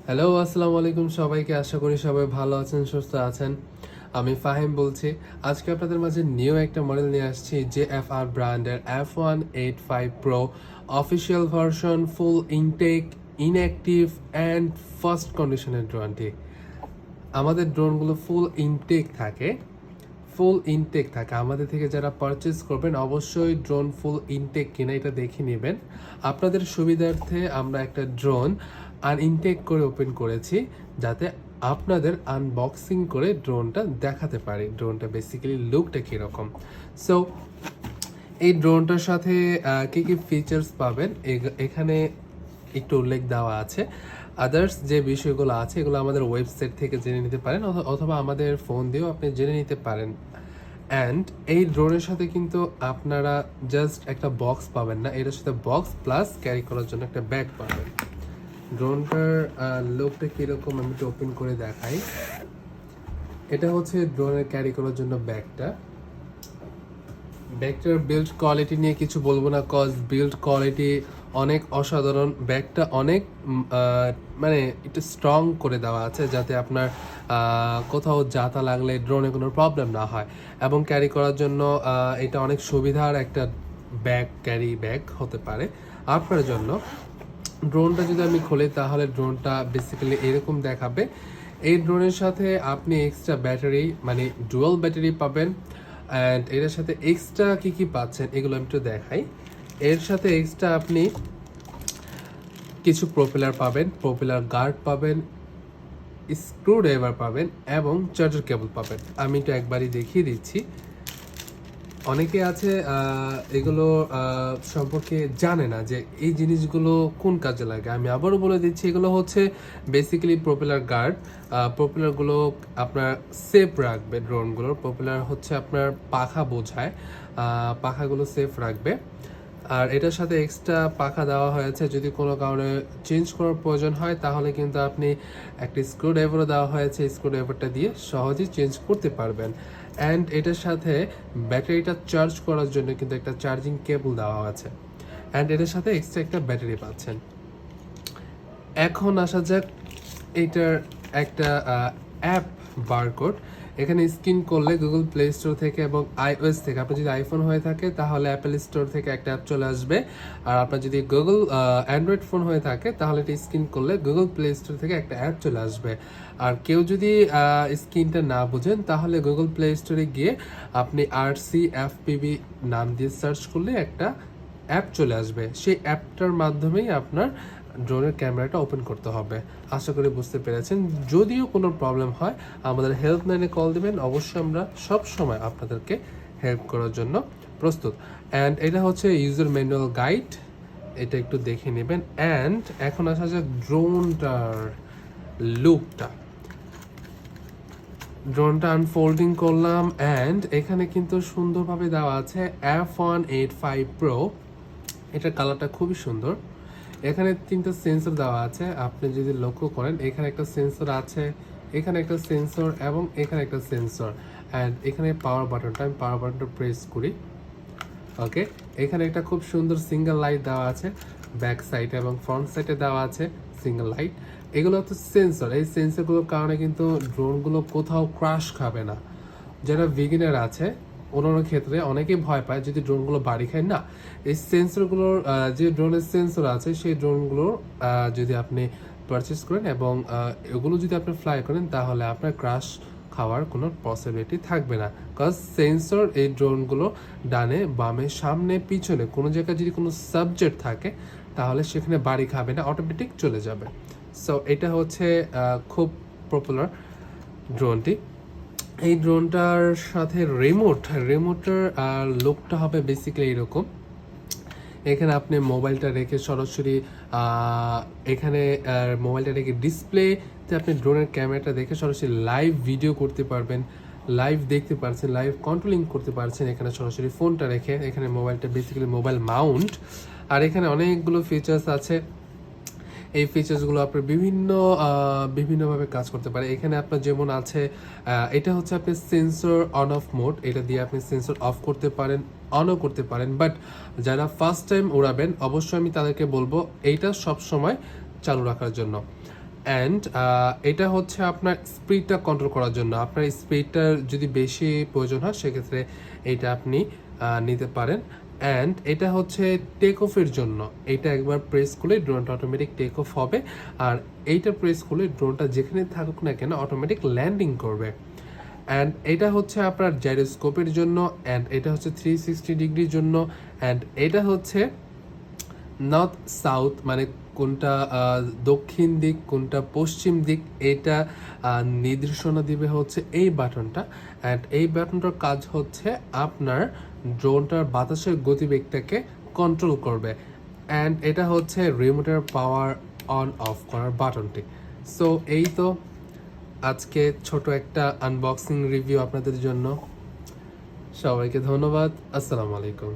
Hello, আসসালামু আলাইকুম সবাইকে। আশা করি সবাই ভালো আছেন, সুস্থ আছেন। আমি ফাহিম বলছি। আজকে আপনাদের মাঝে নিউ একটা মডেল নিয়ে আসছি, JFR ব্র্যান্ডের F185 Pro official version, full intact, inactive and first কন্ডিশনের ড্রোনটি। আমাদের ড্রোনগুলো ফুল ইনটেক থাকে আমাদের থেকে যারা পারচেস করবেন অবশ্যই ড্রোন ফুল ইনটেক কিনা এটা দেখে নেবেন। আপনাদের সুবিধার্থে আমরা একটা ড্রোন আনইনটেক করে ওপেন করেছি, যাতে আপনাদের আনবক্সিং করে ড্রোনটা দেখাতে পারি ড্রোনটা বেসিক্যালি লুকটা কীরকম। সো এই ড্রোনটার সাথে কী কী ফিচার্স পাবেন এখানে একটু উল্লেখ দেওয়া আছে। আদার্স যে বিষয়গুলো আছে এগুলো আমাদের ওয়েবসাইট থেকে জেনে নিতে পারেন, অথবা আমাদের ফোন দিয়েও আপনি জেনে নিতে পারেন। অ্যান্ড এই ড্রোনের সাথে কিন্তু আপনারা জাস্ট একটা বক্স পাবেন না, এটার সাথে বক্স প্লাস ক্যারি করার জন্য একটা ব্যাগ পাবেন। ড্রোনটার লুকটা কীরকম আমি একটু ওপেন করে দেখাই। এটা হচ্ছে ড্রোনের ক্যারি করার জন্য ব্যাগটার বিল্ড কোয়ালিটি নিয়ে কিছু বলবো না, কজ বিল্ড কোয়ালিটি অনেক অসাধারণ। ব্যাগটা অনেক মানে একটু স্ট্রং করে দেওয়া আছে, যাতে আপনার কোথাও যাতা লাগলে ড্রোনে কোনো প্রবলেম না হয়। এবং ক্যারি করার জন্য এটা অনেক সুবিধার একটা ক্যারি ব্যাগ হতে পারে আপনার জন্য। ড্রোনটা যদি আমি খুলি তাহলে ড্রোনটা বেসিক্যালি এরকম দেখাবে। এই ড্রোনের সাথে আপনি এক্সট্রা ব্যাটারি, মানে ডুয়াল ব্যাটারি পাবেন। অ্যান্ড এটার সাথে এক্সট্রা কী কী পাচ্ছেন এগুলো আমি একটু দেখাই। এর সাথে এক্সট্রা আপনি কিছু প্রোপেলার পাবেন, প্রোপেলার গার্ড পাবেন, স্ক্রু ড্রাইভার পাবেন এবং চার্জার কেবল পাবেন। আমি একটু একবারই দেখিয়ে দিচ্ছি। অনেকে আছে এগুলো সম্পর্কে জানে না যে এই জিনিসগুলো কোন কাজে লাগে। আমি আবারও বলে দিচ্ছি, এগুলো হচ্ছে বেসিক্যালি প্রোপেলার গার্ড। প্রোপেলারগুলো আপনার সেফ রাখবে, ড্রোনগুলোর প্রোপেলার হচ্ছে আপনার পাখা বোঝায়, পাখাগুলো সেফ রাখবে। আর এটার সাথে এক্সট্রা পাখা দেওয়া হয়েছে, যদি কোনো কারণে চেঞ্জ করার প্রয়োজন হয় তাহলে কিন্তু আপনি একটি স্ক্রু ড্রাইভারও দেওয়া হয়েছে, স্ক্রু ড্রাইভারটা দিয়ে সহজেই চেঞ্জ করতে পারবেন। অ্যান্ড এটার সাথে ব্যাটারিটা চার্জ করার জন্য কিন্তু একটা চার্জিং কেবল দেওয়া আছে। অ্যান্ড এটার সাথে এক্সট্রা একটা ব্যাটারি পাচ্ছেন। এখন আসা যাক এটার একটা অ্যাপ বারকোড। এখানে স্ক্যান করলে গুগল প্লে স্টোর থেকে এবং iOS থেকে, আপনার যদি আইফোন হয়ে থাকে তাহলে অ্যাপেল স্টোর থেকে একটা অ্যাপ চলে আসবে। আর আপনার যদি গুগল অ্যান্ড্রয়েড ফোন হয়ে থাকে তাহলে এটা স্ক্যান করলে গুগল প্লে স্টোর থেকে একটা অ্যাপ চলে আসবে। আর কেউ যদি স্ক্রিনটা না বুঝেন তাহলে গুগল প্লে স্টোরে গিয়ে আপনি RCFPB নাম দিয়ে সার্চ করলে একটা অ্যাপ চলে আসবে। সেই অ্যাপটার মাধ্যমেই আপনার ড্রোনের ক্যামেরাটা ওপেন করতে হবে। আশা করি বুঝতে পেরেছেন। যদিও কোনো প্রবলেম হয় আমাদের হেল্পলাইনে কল দেবেন, অবশ্যই আমরা সব সময় আপনাদেরকে হেল্প করার জন্য প্রস্তুত। অ্যান্ড এটা হচ্ছে ইউজার ম্যানুয়াল গাইড, এটা একটু দেখে নেবেন। অ্যান্ড এখন আসা যাক ড্রোনটার লুকটা। ড্রোনটা আনফোল্ডিং করলাম অ্যান্ড এখানে কিন্তু সুন্দরভাবে দেওয়া আছে F185 Pro। এটার কালারটা খুবই সুন্দর। এখানে 3টা সেন্সর দেওয়া আছে, আপনি যদি লক্ষ্য করেন এখানে একটা সেন্সর আছে, এখানে একটা সেন্সর এবং এখানে একটা সেন্সর। অ্যান্ড এখানে পাওয়ার বাটনটা, আমি পাওয়ার বাটনটা প্রেস করি। ওকে, এখানে একটা খুব সুন্দর সিঙ্গেল লাইট দেওয়া আছে, ব্যাক সাইডে এবং ফ্রন্ট সাইডে দেওয়া আছে সিঙ্গেল লাইট। এগুলো হচ্ছে সেন্সর। এই সেন্সরগুলোর কারণে কিন্তু ড্রোনগুলো কোথাও ক্রাশ খাবে না। যারা বিগিনার আছে ওনার ক্ষেত্রে অনেকেই ভয় পায় যদি ড্রোনগুলো বাড়ি খায় না, এই সেন্সরগুলোর যে ড্রোনের সেন্সর আছে সেই ড্রোনগুলোর যদি আপনি পারচেস করেন এবং এগুলো যদি আপনি ফ্লাই করেন তাহলে আপনার ক্রাশ খাওয়ার কোনো পসিবিলিটি থাকবে না। কজ সেন্সর এই ড্রোনগুলো ডানে বামে সামনে পিছনে কোনো জায়গায় যদি কোনো সাবজেক্ট থাকে তাহলে সেখানে বাড়ি খাবে না, অটোমেটিক চলে যাবে। সো এটা হচ্ছে খুব পপুলার ড্রোনটি। এই ড্রোনটার সাথে রিমোটের লুকটা হবে বেসিক্যালি এরকম। এখানে আপনি মোবাইলটা রেখে সরাসরি এখানে মোবাইলটা রেখে ডিসপ্লেতে আপনি ড্রোনের ক্যামেরাটা দেখে সরাসরি লাইভ ভিডিও করতে পারবেন, লাইভ দেখতে পারছেন, লাইভ কন্ট্রোলিং করতে পারছেন। এখানে সরাসরি ফোনটা রেখে, এখানে মোবাইলটা বেসিক্যালি মোবাইল মাউন্ট। আর এখানে অনেকগুলো ফিচার্স আছে। এই ফিচার্সগুলো আপনার বিভিন্নভাবে কাজ করতে পারে। এখানে আপনার যেমন আছে, এটা হচ্ছে আপনি সেন্সর অন অফ মোড, এটা দিয়ে আপনি সেন্সর অফ করতে পারেন, অনও করতে পারেন। বাট যারা ফার্স্ট টাইম উড়াবেন অবশ্যই আমি তাদেরকে বলবো এইটা সব সময় চালু রাখার জন্য। অ্যান্ড এটা হচ্ছে আপনার স্পিডটা কন্ট্রোল করার জন্য। আপনার স্পিডটার যদি বেশি প্রয়োজন হয় সেক্ষেত্রে এটা আপনি নিতে পারেন। অ্যান্ড এটা হচ্ছে টেক অফের জন্য। এটা একবার প্রেস করলে ড্রোনটা অটোমেটিক টেক অফ হবে, আর এইটা প্রেস করলে ড্রোনটা যেখানে থাকুক না কেন অটোমেটিক ল্যান্ডিং করবে। অ্যান্ড এটা হচ্ছে আপনার জাইরোস্কোপের জন্য, অ্যান্ড এটা হচ্ছে 360 ডিগ্রির জন্য, অ্যান্ড এটা হচ্ছে নর্থ সাউথ মানে কোনটা দক্ষিণ দিক কোনটা পশ্চিম দিক এটা নির্দেশনা দিবে হচ্ছে এই বাটনটা। অ্যান্ড এই বাটনটার কাজ হচ্ছে আপনার ড্রোনটার বাতাসের গতিবেগটাকে কন্ট্রোল করবে। অ্যান্ড এটা হচ্ছে রিমোটের পাওয়ার অন অফ করার বাটনটি। সো এই তো আজকে ছোট একটা আনবক্সিং রিভিউ আপনাদের জন্য। সবাইকে ধন্যবাদ। আসসালামু আলাইকুম।